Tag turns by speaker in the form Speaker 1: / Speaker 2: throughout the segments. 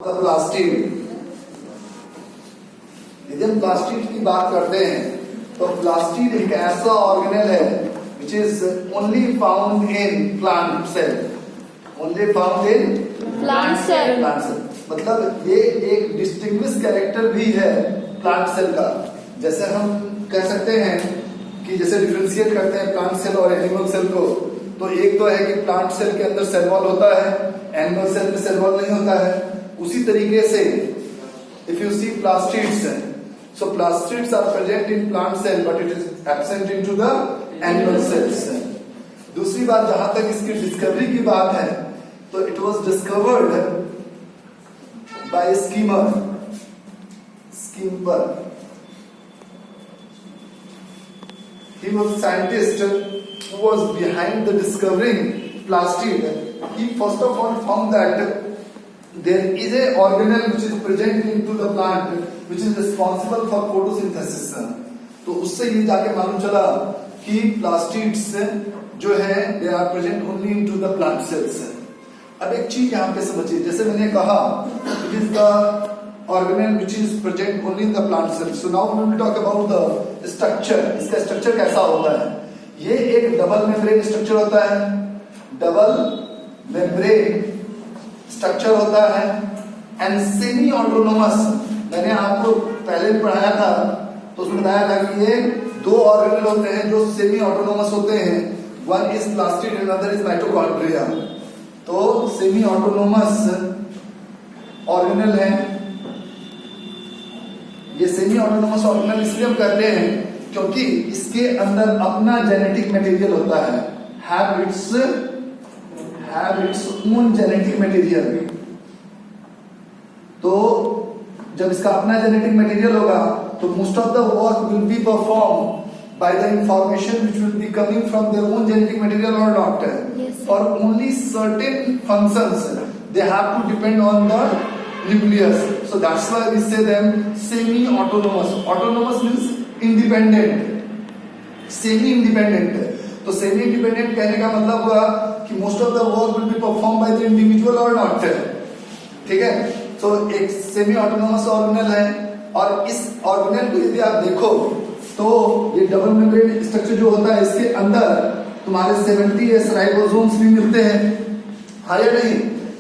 Speaker 1: Plastid. यदि हम plastid की बात करते हैं तो प्लास्टिड एक ऐसा ऑर्गेनेल है which is only found in plant cell. Only found in
Speaker 2: plant cell.
Speaker 1: Plant cell मतलब ये एक डिस्टिंग्विश कैरेक्टर भी है प्लांट सेल का। जैसे हम कह सकते हैं कि जैसे डिफरेंशिएट करते हैं प्लांट सेल और एनिमल सेल को, तो एक तो है कि प्लांट सेल के अंदर सेल वॉल होता है, एनिमल सेल में सेल वॉल नहीं होता है। उसी तरीके से if you see plastids, so plastids are present in plant cell but it is absent into the animal cells. दूसरी बात, जहां तक इसकी डिस्कवरी की बात है तो it was discovered by Schimmer. He was a scientist who was behind the discovering plastid. He first of all found that there is a organelle which is present into the plant which is responsible for photosynthesis. तो उससे ये जाके मालूम चला कि plastids जो है they are present only into the plant cells. अब एक चीज यहाँ पे समझिए, जैसे मैंने कहा it is the organelle which is present only in the plant cells. So now we will talk about the structure. इसका स्ट्रक्चर कैसा होता है? ये एक डबल मेम्ब्रेन स्ट्रक्चर होता है। डबल मेम्ब्रेन स्ट्रक्चर होता है एंड सेमी ऑटोनोमस। मैंने आपको पहले भी पढ़ाया था तो उसमें बताया था कि ये दो ऑर्गेनेल होते हैं जो सेमी ऑटोनोमस होते हैं। One is plastid and other is mitochondria. तो सेमी ऑटोनोमस ऑर्गेनेल है। ये सेमी ऑटोनोमस ऑर्गेनेल इसलिए हम कहते हैं क्योंकि इसके अंदर अपना जेनेटिक मटेरियल होता है, have its own genetic material. तो जब इसका अपना जेनेटिक मटेरियल होगा तो most of the work will be perform by the information which will be coming from their own genetic material और not. For only certain functions they have to depend on the nucleus. So that's why we say them semi autonomous. Autonomous means independent, semi independent. तो semi independent कहने का मतलब हुआ कि most of the work will be perform by the individual और not. ठीक है, तो एक सेमी ऑटोनोमस ऑर्गेनेल है और इस ऑर्गेनेल को यदि आप देखो तो ये डबल मेम्ब्रेन स्ट्रक्चर जो होता है इसके अंदर तुम्हारे 70s राइबोसोम्स भी मिलते हैं, हाँ या नहीं?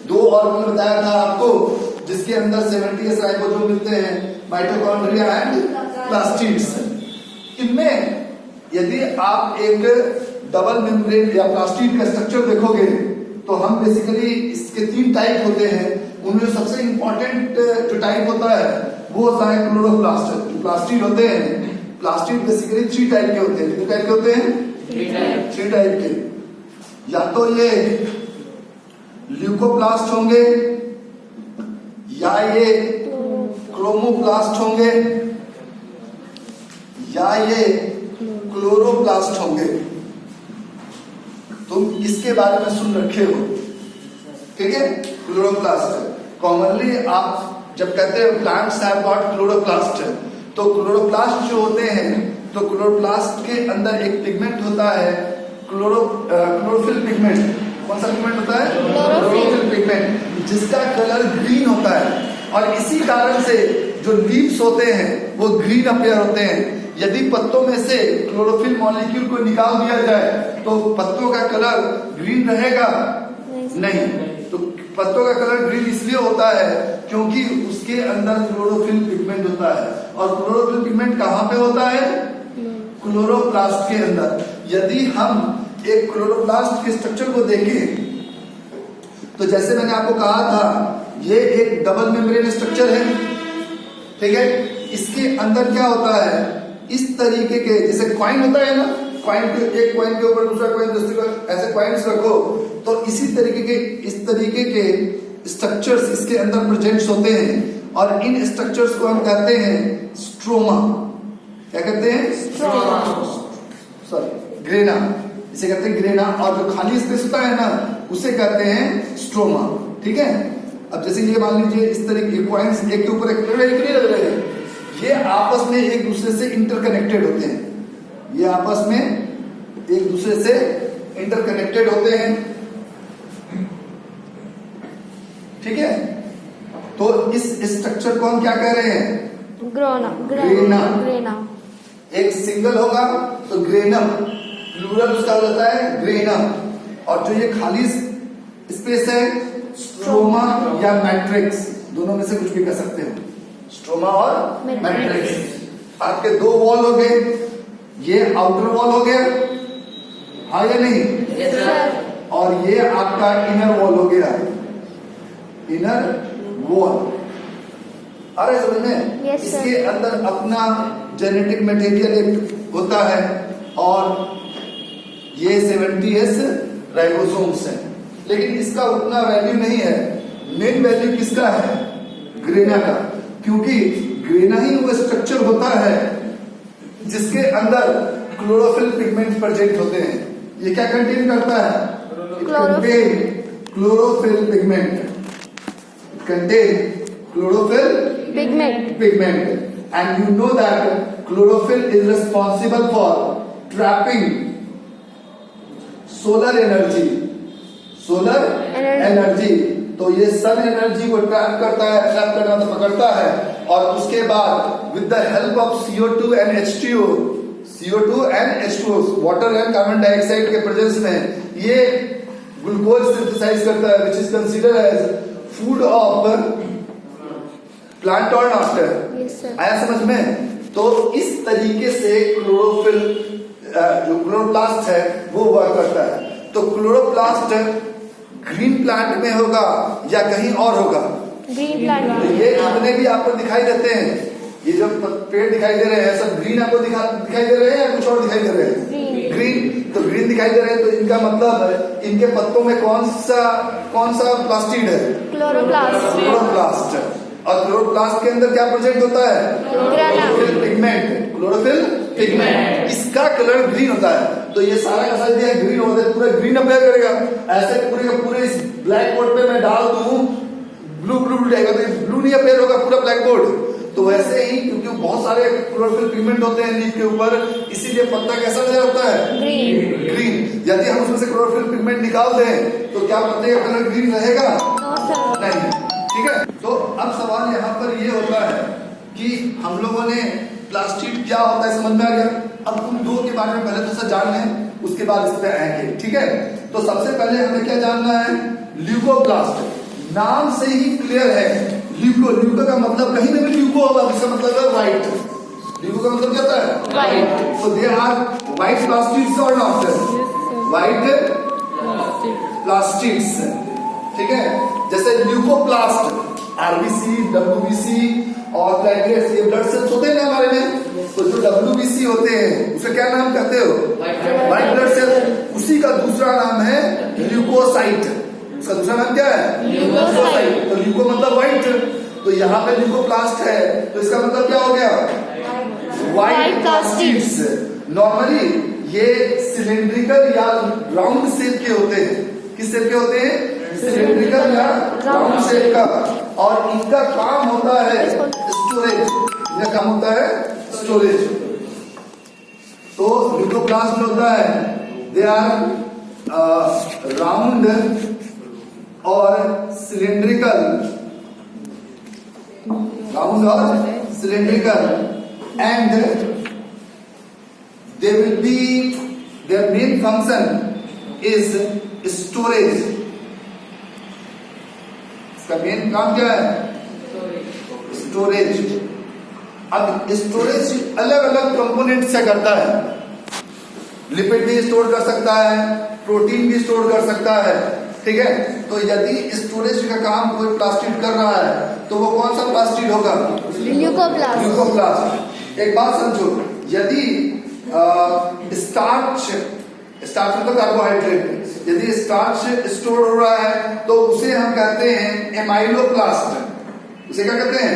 Speaker 1: दो ऑर्गेनेल बताया था आपको जिसके अंदर 70s राइबोसोम मिलते हैं, माइटोकॉन्ड्रिया एंड प्लास्टिड्स। इनमें यदि आप एक डबल मेम्ब्रेन या प्लास्टिड का स्ट्रक्चर देखोगे तो हम बेसिकली इसके तीन टाइप होते हैं। उनमें सबसे इंपॉर्टेंट जो टाइप होता है वो होता है क्लोरोप्लास्ट। जो प्लास्टिड होते हैं, प्लास्टिड बेसिकली थ्री टाइप के होते हैं। कितने टाइप के होते हैं? थ्री टाइप के। या तो ये ल्यूकोप्लास्ट होंगे, या ये क्रोमोप्लास्ट होंगे, या ये क्लोरोप्लास्ट होंगे। तुम इसके बारे में सुन रखे हो, ठीक है? क्लोरोप्लास्ट कॉमनली आप जब कहते हैं प्लांट्स हैव गॉट क्लोरोप्लास्ट, तो क्लोरोप्लास्ट जो होते हैं तो क्लोरोप्लास्ट के अंदर एक पिगमेंट होता है क्लोरोफिल पिगमेंट। कौन सा पिगमेंट होता है? क्लोरोफिल पिगमेंट, जिसका कलर ग्रीन होता है। और इसी कारण से जो लीव्स होते हैं वो ग्रीन अपीयर होते हैं। यदि पत्तों में से क्लोरोफिल मॉलिक्यूल को निकाल दिया जाए तो पत्तों का कलर ग्रीन रहेगा? नहीं। तो पत्तों का कलर ग्रीन इसलिए होता है क्योंकि उसके अंदर क्लोरोफिल पिगमेंट होता है। और क्लोरोफिल पिगमेंट कहाँ पे होता है? क्लोरोप्लास्ट के अंदर। यदि हम एक क्लोरोप्लास्ट के स्ट्रक्चर को देखें तो जैसे मैंने आपको कहा था ये एक डबल मेम्ब्रेन स्ट्रक्चर है, ठीक है? इसके अंदर क्या होता है? इस तरीके के, जैसे कॉइन होता है ना, कॉइन के एक कॉइन के ऊपर दूसरा कॉइन, दूसरे ऐसे कॉइन्स रखो, तो इस तरीके के स्ट्रक्चर्स इसके अंदर प्रेजेंट्स होते हैं। और इन स्ट्रक्चर्स को हम कहते हैं स्ट्रोमा। क्या कहते हैं?
Speaker 2: स्ट्रोमा।
Speaker 1: Sorry, grana. इसे कहते हैं ग्रेना। और जो खाली स्पेस होता है ना उसे कहते हैं स्ट्रोमा। ठीक है, अब जैसे ये मान लीजिए इस तरीके कॉइन्स एक के ऊपर एक नहीं लग रहे हैं, ये आपस में एक दूसरे से इंटरकनेक्टेड होते हैं। ये आपस में एक दूसरे से इंटरकनेक्टेड होते हैं, ठीक है? तो इस स्ट्रक्चर को हम क्या कह रहे हैं?
Speaker 2: ग्रेना।
Speaker 1: एक सिंगल होगा तो ग्रेनम, प्लूरल उसका हो जाता है ग्रेनम। और जो ये खाली स्पेस है स्ट्रोमा या मैट्रिक्स, दोनों में से कुछ भी कर सकते हो, स्ट्रोमा और मैट्रिक्स। आपके दो वॉल हो गए, ये आउटर वॉल हो गया, हाँ या नहीं?
Speaker 2: Yes, sir.
Speaker 1: और ये आपका इनर वॉल हो गया, इनर वॉल। आ रहा है समझ में?
Speaker 2: Yes, sir.
Speaker 1: इसके अंदर अपना जेनेटिक मटेरियल होता है और ये 70S राइबोसोम्स है, लेकिन इसका उतना वैल्यू नहीं है। मेन वैल्यू किसका है? ग्रेना का, क्योंकि ग्रेना ही वो स्ट्रक्चर होता है जिसके अंदर क्लोरोफिल पिगमेंट प्रेजेंट होते हैं। ये क्या कंटेन करता है? Chlorophyll pigment, contain chlorophyll pigment, and you know that chlorophyll is responsible for trapping solar energy. तो ये सन एनर्जी को ट्रैप करता है, ट्रैप करना तो पकड़ता है, और उसके बाद with the help of CO2 and H2O, water and carbon dioxide के प्रेजेंस में ये ग्लूकोज सिंथेसाइज करता है, which is considered as food of plant और नॉट। आया समझ में? तो इस तरीके से क्लोरोफिल जो क्लोरोप्लास्ट है वो वर्क करता है। तो क्लोरोप्लास्ट ग्रीन प्लांट में होगा या कहीं और होगा?
Speaker 2: Green plant.
Speaker 1: तो ये जितने भी आपको दिखाई देते हैं, ये जो पेड़ दिखाई दे रहे हैं, सब ग्रीन आपको दिखाई दे रहे हैं या कुछ और दिखाई दे रहे हैं? ग्रीन। तो ग्रीन दिखाई दे रहे हैं, तो इनका मतलब इनके पत्तों में कौन सा प्लास्टिड है? क्लोरोप्लास्ट। और क्लोरोप्लास्ट के अंदर क्या प्रेजेंट होता है? Chlorophyll pigment. इसका कलर ग्रीन होता है। तो ये सारा का सारा दिया ग्रीन होता है, पूरा ग्रीन अपेयर करेगा। ऐसे पूरे का पूरे इस ब्लैक बोर्ड पे मैं डाल दूं ब्लू जाएगा, तो ब्लू नहीं अपेयर होगा पूरा ब्लैक बोर्ड। तो वैसे ही क्योंकि बहुत सारे क्लोरोफिल पिगमेंट होते हैं लीफ के ऊपर, इसीलिए पत्ता कैसा नजर आता है? ग्रीन। यदि हम उसमें से क्लोरोफिल पिगमेंट निकाल दें तो क्या पत्ते का कलर ग्रीन रहेगा? नहीं। ठीक है। तो अब सवाल यहाँ पर ये होता है कि हम लोगों ने प्लास्टिड क्या होता है समझ में आ गया। अब तुम दो के बारे में पहले थोड़ा सा जान लें, उसके बाद इस पे आएंगे। ठीक है। तो सबसे पहले हमें क्या जानना है? ल्यूकोप्लास्ट। नाम से ही क्लियर है, ल्यूको का मतलब कहीं ना भी ल्यूको होगा, इसका मतलब है व्हाइट। ल्यूको का मतलब क्या होता है? White. So they are white plastids और नॉट? White plastids. ठीक है। जैसे ल्यूकोप्लास्ट, RBC, WBC और प्लेटलेट्स, ये ब्लड सेल्स होते हैं ना हमारे में। तो जो WBC होते हैं उसे क्या नाम कहते हो? White blood cells. उसी का दूसरा नाम है ल्यूकोसाइट। उसका दूसरा नाम क्या है? ल्यूकोसाइट। तो ल्यूको मतलब व्हाइट, तो यहाँ पे ल्यूकोप्लास्ट है, तो इसका मतलब क्या हो गया? White plastids. नॉर्मली ये सिलेंड्रिकल या राउंड शेप के होते हैं। किस शेप के होते हैं? सिलेंड्रिकल या राउंड शेप का। और इनका काम होता है स्टोरेज। इनका काम होता है स्टोरेज। तो ल्यूकोप्लास्ट जो होता है, दे आर राउंड और cylindrical, and they will be, their main function is storage. इसका मेन काम क्या है? स्टोरेज। अब स्टोरेज अलग अलग कंपोनेंट से करता है। लिपिड भी स्टोर कर सकता है, प्रोटीन भी स्टोर कर सकता है। ठीक है। तो यदि स्टोरेज का काम कोई प्लास्टिड कर रहा है तो वो कौन सा प्लास्टिड होगा? ल्यूकोप्लास्ट। एक बात समझो, यदि स्टार्च मतलब कार्बोहाइड्रेट, यदि स्टार्च स्टोर हो रहा है तो उसे हम कहते हैं एमाइलोप्लास्ट। उसे क्या कहते हैं?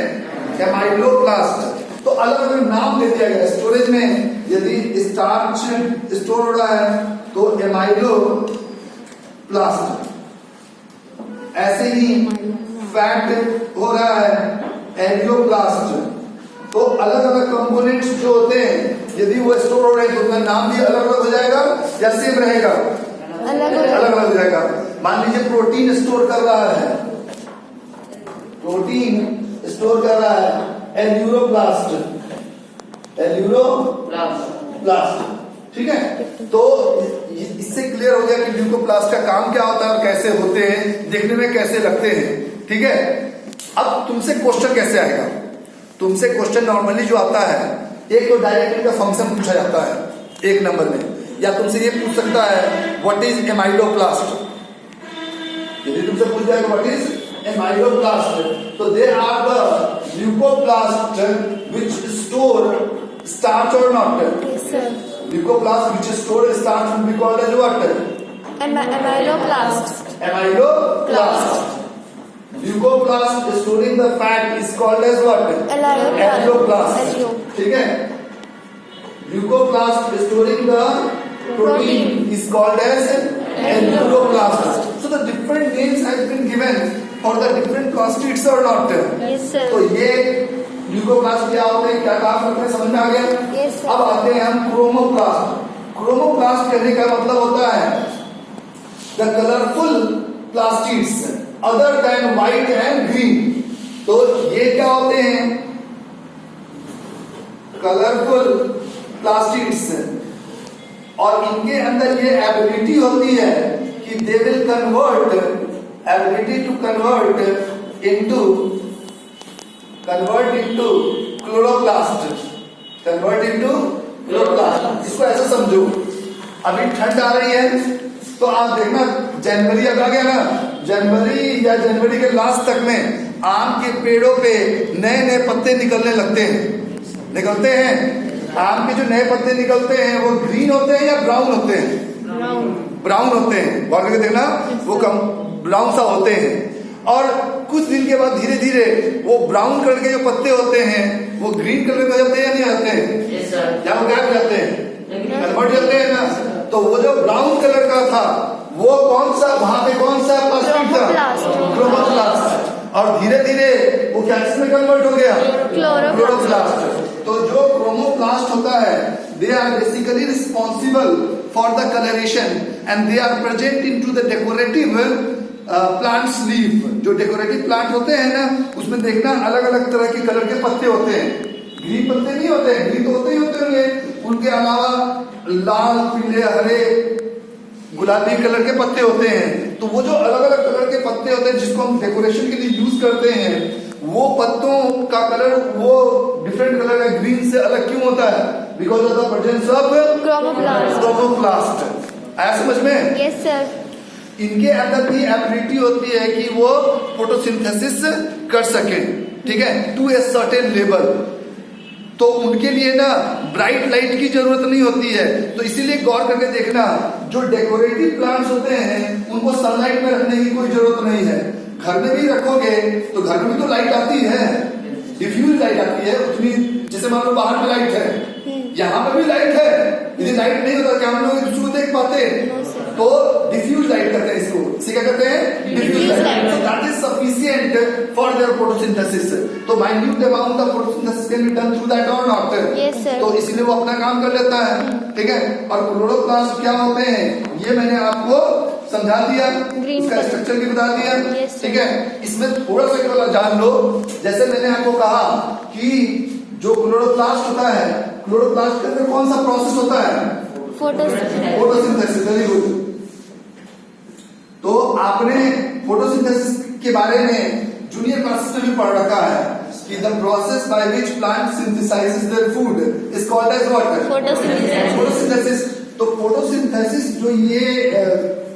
Speaker 1: एमाइलोप्लास्ट। तो अलग अलग नाम ले दिया गया स्टोरेज में। यदि स्टार्च स्टोर हो रहा है तो एमाइलोप्लास्ट। ऐसे ही फैट हो रहा है एरियोप्लास्ट। तो अलग अलग कंपोनेंट्स जो होते हैं, यदि वो स्टोर हो रहे हैं तो उनका नाम भी अलग अलग हो जाएगा या सेम रहेगा? अलग अलग हो जाएगा। मान लीजिए प्रोटीन स्टोर कर रहा है, प्रोटीन स्टोर कर रहा है एल्यूरोप्लास्ट, एल्यूरोप्लास्ट, ठीक है। तो इससे क्लियर हो गया कि ल्यूकोप्लास्ट का काम क्या होता है और कैसे होते हैं, देखने में कैसे लगते हैं, ठीक है। अब तुमसे क्वेश्चन कैसे आएगा? तुमसे क्वेश्चन नॉर्मली जो आता है, एक तो डायरेक्ट इनका फंक्शन पूछा जाता है 1 नंबर में, या तुमसे ये पूछ सकता है व्हाट इज एमाइलोप्लास्ट। यदि तुमसे पूछ जाएगा व्हाट इज एमाइलोप्लास्ट, तो they are the leucoplast which store starch और not.
Speaker 2: Yes, sir.
Speaker 1: Leucoplast which store starch will be called as what?
Speaker 2: Amyloplast.
Speaker 1: Amyloplast. Leucoplast storing the fat is called as what? Alloplast. ठीक है। Leucoplast storing the protein is called as alloplast. So the different names have been given for the different plastids or not?
Speaker 2: Yes, sir.
Speaker 1: तो ये leucoplast क्या होते हैं, क्या काम करते हैं, समझ में आ गया?
Speaker 2: Yes, sir.
Speaker 1: अब आते हैं हम क्रोमोप्लास्ट। क्रोमोप्लास्ट कहने का मतलब होता है the colourful plastids other than white and green. तो ये क्या होते हैं? कलरफुल प्लास्टिड्स, और इनके अंदर ये एबिलिटी होती है कि they will convert, ability to convert into chloroplast, convert into chloroplast. इसको ऐसे समझो, अभी ठंड आ रही है तो आप देखना जनवरी अब आ गया ना, जनवरी या जनवरी के लास्ट तक में आम के पेड़ों पे नए नए पत्ते निकलने लगते हैं, निकलते हैं। आम के जो नए पत्ते निकलते हैं वो ग्रीन होते हैं या ब्राउन होते हैं? ब्राउन होते हैं, गौर करके देखना, वो कम ब्राउन सा होते हैं। और कुछ दिन के बाद धीरे धीरे वो ब्राउन कलर के जो पत्ते होते हैं वो ग्रीन कलर के जाते हैं या नहीं आते हैं? या वो क्या जाते हैं, कन्वर्ट जाते हैं ना। तो वो जो ब्राउन कलर का था वो कौन सा, वहां पे कौन सा प्लास्टिक था? क्रोमोप्लास्ट। और धीरे धीरे वो क्या में कन्वर्ट हो गया? क्लोरोप्लास्ट। तो जो क्रोमोप्लास्ट होता है they are basically responsible for the coloration and they are present into the decorative plants leaf. जो डेकोरेटिव प्लांट होते हैं ना, उसमें देखना अलग अलग तरह के कलर के पत्ते होते हैं। ग्रीन पत्ते नहीं होते हैं, ग्रीन तो होते ही होते होंगे, उनके अलावा लाल, पीले, हरे, गुलाबी कलर के पत्ते होते हैं। तो वो जो अलग अलग कलर के पत्ते होते हैं जिसको हम डेकोरेशन के लिए यूज करते हैं, वो पत्तों का कलर वो डिफरेंट कलर का ग्रीन से अलग क्यों होता है? Because of the presence of chromoplast. आया समझ में?
Speaker 2: Yes, sir.
Speaker 1: इनके अंदर भी एबिलिटी होती है कि वो फोटोसिंथेसिस कर सके, ठीक है, टू ए सर्टेन लेवल। तो उनके लिए ना ब्राइट लाइट की जरूरत नहीं होती है। तो इसीलिए गौर करके देखना, जो डेकोरेटिव प्लांट्स होते हैं उनको सनलाइट में रखने की कोई जरूरत नहीं है। घर में भी रखोगे तो घर में भी तो लाइट आती है, डिफ्यूज लाइट आती है उतनी, जैसे मान लो बाहर में लाइट है, यहाँ पे भी लाइट है। यदि लाइट नहीं होता क्या हम लोग एक दूसरे को देख पाते? तो डिफ्यूज लाइट करते हैं इसको, इसे क्या कहते हैं? Diffuse light. So that is sufficient for their photosynthesis. तो minute amount of photosynthesis can be done through that और नॉट?
Speaker 2: Yes, sir.
Speaker 1: तो इसलिए वो अपना काम कर लेता है, ठीक है। और क्लोरोप्लास्ट क्या होते हैं ये मैंने आपको समझा दिया, इसका स्ट्रक्चर भी बता दिया, ठीक है। इसमें थोड़ा सा केवल जान लो, जैसे मैंने आपको कहा कि जो क्लोरोप्लास्ट होता है, क्लोरोप्लास्ट के अंदर कौन सा प्रोसेस होता है? फोटोसिंथेसिस। Very good. तो आपने फोटोसिंथेसिस के बारे में जूनियर क्लासेस में भी पढ़ रखा है कि the process by which plant synthesises their food is called as what? Photosynthesis. तो फोटोसिंथेसिस जो ये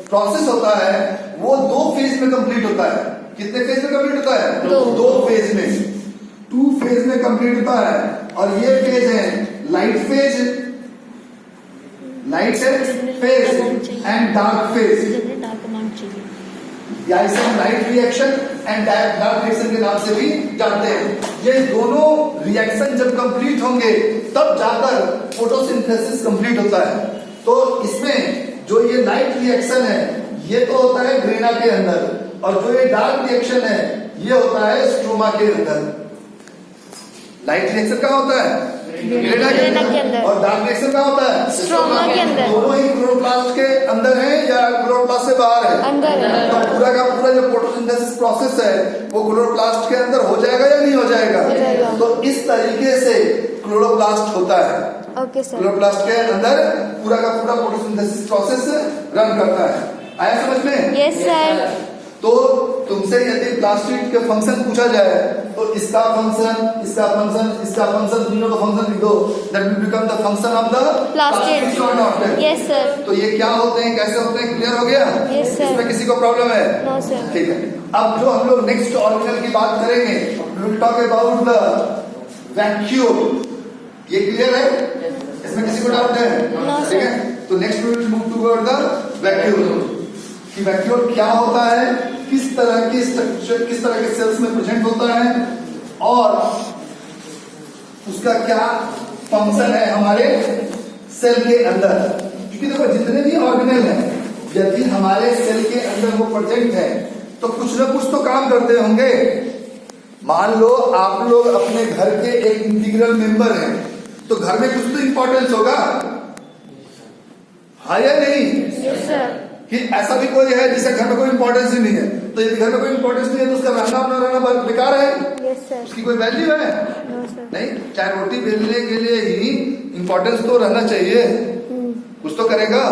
Speaker 1: प्रोसेस होता है वो 2 फेज में कंप्लीट होता है। कितने फेज में कंप्लीट होता है? 2 फेज में, 2 फेज में कंप्लीट होता है। और ये फेज है light phase and dark phase, या इसे हम light reaction and dark reaction के नाम से भी जानते हैं। ये दोनों रिएक्शन जब कंप्लीट होंगे तब जाकर फोटोसिंथेसिस कंप्लीट होता है। तो इसमें जो ये लाइट रिएक्शन है ये तो होता है ग्रेना के अंदर, और जो ये डार्क रिएक्शन है ये होता है स्ट्रोमा के अंदर। लाइट रिएक्शन क्या होता है? ग्रेना के अंदर। और डार्क रिएक्शन क्या होता है?
Speaker 2: स्ट्रोमा के अंदर।
Speaker 1: दोनों ही क्लोरोप्लास्ट के अंदर है या क्लोरोप्लास्ट से बाहर है?
Speaker 2: अंदर है।
Speaker 1: तो पूरा का पूरा जो फोटोसिंथेसिस प्रोसेस है वो क्लोरोप्लास्ट के अंदर हो जाएगा या नहीं हो जाएगा?
Speaker 2: हो जाएगा।
Speaker 1: तो इस तरीके से क्लोरोप्लास्ट होता है।
Speaker 2: Okay sir.
Speaker 1: क्लोरोप्लास्ट के अंदर पूरा का पूरा फोटोसिंथेसिस प्रोसेस रन करता है। आया समझ में?
Speaker 2: Yes sir.
Speaker 1: तो तुमसे यदि प्लास्टिड के फंक्शन पूछा जाए तो इसका फंक्शन, इसका फंक्शन, इसका फंक्शन, तीनों का फंक्शन लिख दो। That will become the function of the
Speaker 2: plastid.
Speaker 1: और नॉट।
Speaker 2: Yes sir.
Speaker 1: तो ये क्या होते हैं, कैसे होते हैं, क्लियर हो गया?
Speaker 2: Yes, sir.
Speaker 1: इसमें किसी को प्रॉब्लम है?
Speaker 2: No sir.
Speaker 1: ठीक है। अब जो हम लोग नेक्स्ट ऑर्गेनल की बात करेंगे, we will talk about the vacuole. ये क्लियर है? इसमें किसी को डाउट है?
Speaker 2: No,
Speaker 1: ठीक है। तो next we will move toward the vacuole. कि वैक्यूल क्या होता है, किस तरह की स्ट्रक्चर, किस तरह के सेल्स में प्रेजेंट होता है और उसका क्या फंक्शन है हमारे सेल के अंदर। क्योंकि देखो जितने भी ऑर्गेनल हैं, यदि हमारे सेल के अंदर वो प्रेजेंट है तो कुछ ना कुछ तो काम करते होंगे। मान लो आप लोग अपने घर के एक इंटीग्रल मेंबर हैं, तो घर में कुछ तो इंपॉर्टेंस होगा, हाँ या नहीं?
Speaker 2: Yes sir.
Speaker 1: कि ऐसा भी कोई है जिसे घर में कोई इंपॉर्टेंस ही नहीं है, तो यदि घर में कोई इंपॉर्टेंस नहीं है तो उसका रहना अपना रहना बेकार है?
Speaker 2: Yes sir.
Speaker 1: उसकी कोई वैल्यू है?
Speaker 2: No sir.
Speaker 1: नहीं। चाहे रोटी बेलने के लिए ही इंपॉर्टेंस तो रहना चाहिए, कुछ तो करेगा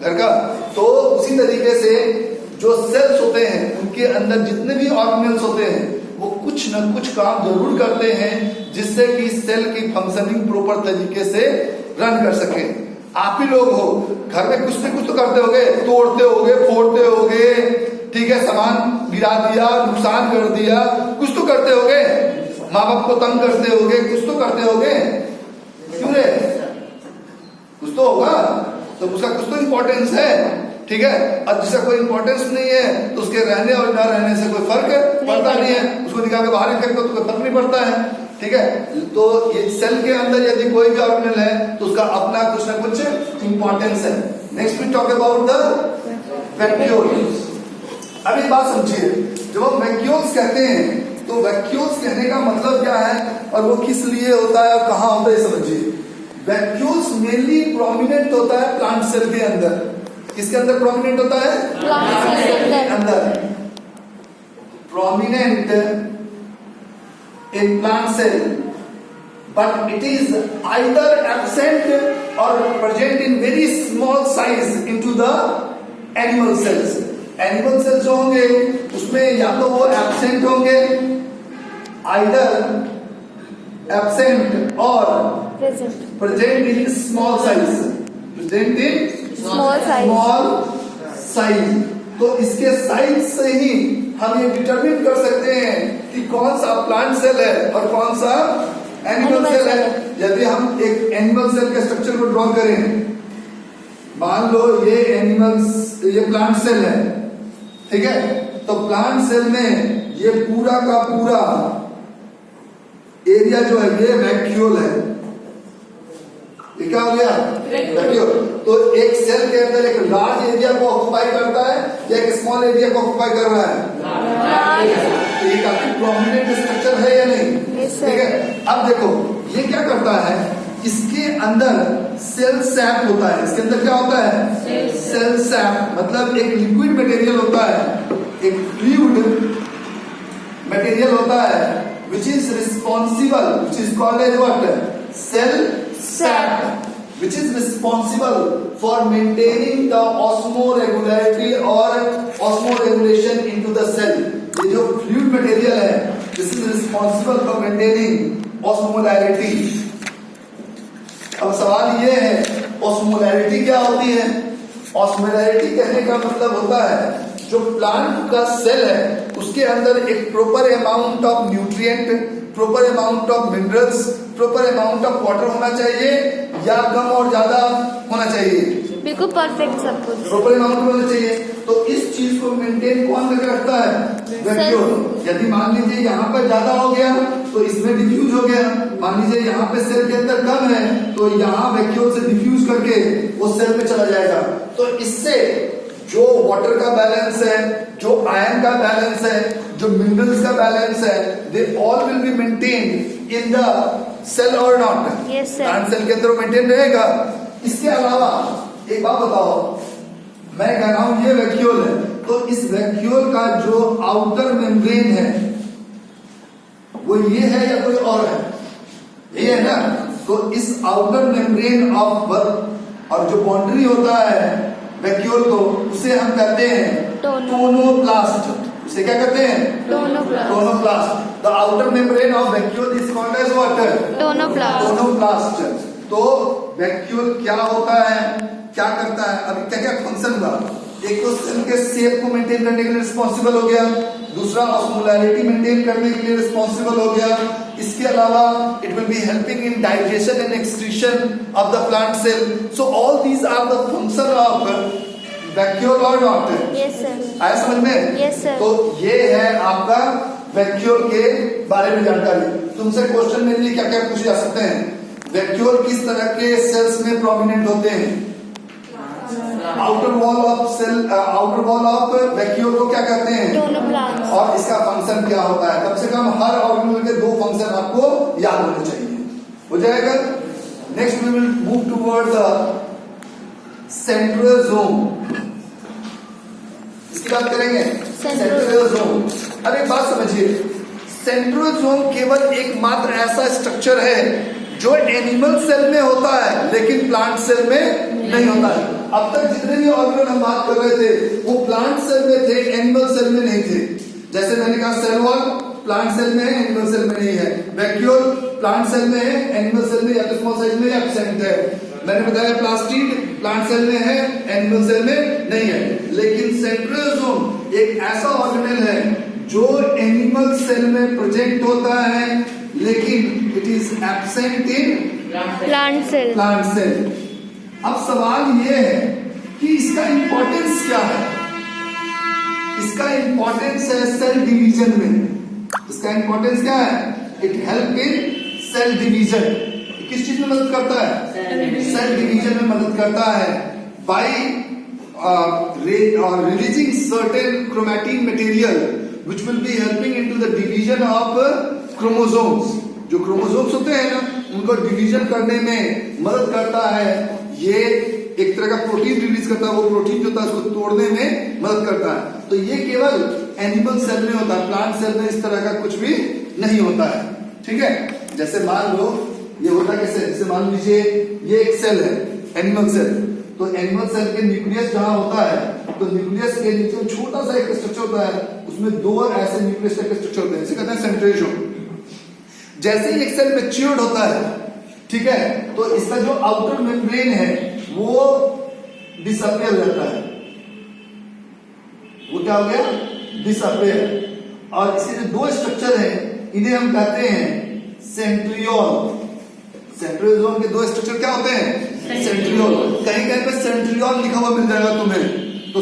Speaker 1: घर का। तो उसी तरीके से जो सेल्स होते हैं उनके अंदर जितने भी ऑर्गेनल्स होते हैं वो कुछ न कुछ काम जरूर करते हैं जिससे कि सेल की फंक्शनिंग प्रॉपर तरीके से रन कर सके। आप ही लोग हो, घर में कुछ न कुछ तो करते होगे, तोड़ते होगे, फोड़ते होगे, ठीक है, सामान गिरा दिया, नुकसान कर दिया, कुछ तो करते होगे, माँ बाप को तंग करते होगे, कुछ तो करते होगे, क्यों रे? कुछ तो होगा, तो उसका कुछ तो इम्पोर्टेंस है, ठीक है। अब जिसका कोई इम्पोर्टेंस नहीं है तो उसके रहने और न रहने से कोई फर्क पड़ता नहीं है, उसको निकाल के बाहर फेंक दो तो कोई फर्क नहीं पड़ता है, ठीक है। तो ये सेल के अंदर यदि कोई भी ऑर्गेनल है तो उसका अपना कुछ ना कुछ इंपॉर्टेंस है। Next we talk about the vacuoles. अब एक बात समझिए, जब हम वैक्यूल्स कहते हैं तो वैक्यूल्स कहने का मतलब क्या है और वो किस लिए होता है और कहाँ होता है, समझिए। वैक्यूल्स मेनली प्रोमिनेंट होता है प्लांट सेल के अंदर। किसके अंदर प्रोमिनेंट होता है?
Speaker 2: प्लांट सेल के
Speaker 1: अंदर prominent in plant cell, but it is either absent or present in very small size into the animal cells. Animal cells जो होंगे उसमें या तो वो absent होंगे, either absent or present in small size. Present in small size. तो इसके size से ही हम ये डिटरमिन कर सकते हैं कि कौन सा प्लांट सेल है और कौन सा एनिमल सेल है। यदि हम एक एनिमल सेल के स्ट्रक्चर को ड्रॉ करें, मान लो ये प्लांट सेल है, ठीक है, तो प्लांट सेल में ये पूरा का पूरा एरिया जो है ये वैक्यूल है। ये क्या हो गया? वैक्यूल। तो एक सेल के अंदर एक लार्ज एरिया को ऑक्युपाई करता है या एक स्मॉल एरिया को ऑक्युपाई कर रहा है? तो ये काफी प्रोमिनेंट स्ट्रक्चर है या नहीं? ठीक है। अब देखो ये क्या करता है, इसके अंदर सेल सैप होता है। इसके अंदर क्या होता है? सेल सैप मतलब एक लिक्विड मटेरियल होता है, एक फ्लूइड मटेरियल होता है which is responsible, which is called as what? Cell sap, which is responsible for maintaining the osmoregularity or osmoregulation into the cell. ये जो fluid material है, this is responsible for maintaining osmolarity. अब सवाल ये है, osmolarity क्या होती है? osmolarity कहने का मतलब होता है जो प्लांट का सेल है उसके अंदर एक proper amount of nutrient, proper amount of minerals, proper amount of water होना चाहिए या कम और ज्यादा होना चाहिए?
Speaker 2: बिल्कुल परफेक्ट सब कुछ
Speaker 1: प्रॉपर अमाउंट होना चाहिए। तो इस चीज को मेंटेन कौन करके रखता है? वैक्यूल। यदि मान लीजिए यहाँ पर ज्यादा हो गया तो इसमें डिफ्यूज हो गया, मान लीजिए यहाँ पे सेल के अंदर कम है तो यहाँ वैक्यूल से डिफ्यूज करके वो सेल में चला जाएगा। तो इससे जो वाटर का बैलेंस है, जो आयरन का बैलेंस है, जो मिनरल्स का बैलेंस है, they all will be maintained in the cell और not?
Speaker 2: Yes, sir.
Speaker 1: Plant cell के अंदर मेंटेन रहेगा। इसके अलावा एक बात बताओ, मैं कह रहा हूं ये वैक्यूल है, तो इस वैक्यूल का जो आउटर मेम्ब्रेन है वो ये है या कोई और है? ये है ना। तो इस आउटर मेम्ब्रेन ऑफ और जो बाउंड्री होता है वैक्यूल को, उसे हम कहते हैं टोनोप्लास्ट। उसे क्या कहते हैं? Tonoplast. The outer membrane of vacuole is called as what? Tonoplast. तो वैक्यूल क्या होता है, क्या करता है, अभी क्या क्या फंक्शन हुआ? एक तो सेल के शेप को मेंटेन करने के लिए रिस्पॉन्सिबल हो गया, दूसरा ऑस्मोलैरिटी मेंटेन करने के लिए रिस्पॉन्सिबल हो गया। इसके अलावा it will be helping in digestion and excretion of the plant cell. So all these are the function of vacuole और नॉट?
Speaker 2: Yes, sir.
Speaker 1: आया समझ में?
Speaker 2: Yes, sir.
Speaker 1: तो ये है आपका वैक्यूल के बारे में जानकारी। तुमसे क्वेश्चन में लिए क्या क्या पूछे जा सकते हैं? वैक्यूल किस तरह के सेल्स में प्रोमिनेंट होते हैं? आउटर वॉल ऑफ वैक्यूल को क्या कहते हैं?
Speaker 2: टोनोप्लास्ट।
Speaker 1: और इसका फंक्शन क्या होता है? कम से कम हर ऑर्गेनल के दो फंक्शन आपको याद होने चाहिए। हो जाएगा। Next we will move toward the centrosome. इसकी बात करेंगे। सेंट्रोजोम। अब एक बात समझिए, सेंट्रोजोम केवल एकमात्र ऐसा स्ट्रक्चर है जो एनिमल सेल में होता है लेकिन प्लांट सेल में नहीं होता है। अब तक जितने भी ऑर्गेनल हम बात कर रहे थे वो प्लांट सेल में थे, एनिमल सेल में नहीं थे। जैसे मैंने कहा सेल वॉल प्लांट सेल में है, एनिमल सेल में नहीं है। वैक्यूल प्लांट सेल में है, एनिमल सेल में या तो स्मॉल साइज में एब्सेंट है। मैंने बताया प्लास्टिड प्लांट सेल में है, एनिमल सेल में नहीं है। लेकिन सेंट्रोजोम एक ऐसा ऑर्गेनल है जो एनिमल सेल में प्रेजेंट होता है लेकिन it is absent in plant cell. अब सवाल ये है कि इसका इंपॉर्टेंस क्या है? इसका इंपॉर्टेंस है सेल डिवीजन में। इसका इंपॉर्टेंस क्या है? It help in cell division. किस चीज में मदद करता है? सेल डिवीजन में मदद करता है bye releasing certain chromatin material which will be helping into the division of chromosomes. जो क्रोमोसोम्स होते हैं ना, उनको डिवीजन करने में मदद करता है। ये एक तरह का प्रोटीन रिलीज करता है, वो प्रोटीन जो होता है उसको तोड़ने में मदद करता है। तो ये केवल एनिमल सेल में होता है, प्लांट सेल में इस तरह का कुछ भी नहीं होता है। ठीक है। जैसे मान लो ये होता कैसे, जैसे मान लीजिए ये एक सेल है एनिमल सेल, तो एनिमल सेल के न्यूक्लियस जहां होता है तो न्यूक्लियस के नीचे छोटा सा एक स्ट्रक्चर होता है, उसमें दो ऐसे न्यूक्लियस के स्ट्रक्चर होते हैं, इसे कहते हैं सेंट्रोजोम। जैसे ही एक सेल मैच्योर्ड होता है, ठीक है, तो इसका जो आउटर मेम्ब्रेन है वो डिसअपियर रहता है। वो क्या हो गया? डिसअपियर। और इसके जो दो स्ट्रक्चर है इन्हें हम कहते हैं सेंट्रियोल। सेंट्रियोल के दो स्ट्रक्चर क्या होते हैं? सेंट्रियोल। कहीं कहीं पे सेंट्रियोल लिखा हुआ मिल जाएगा तुम्हें, तो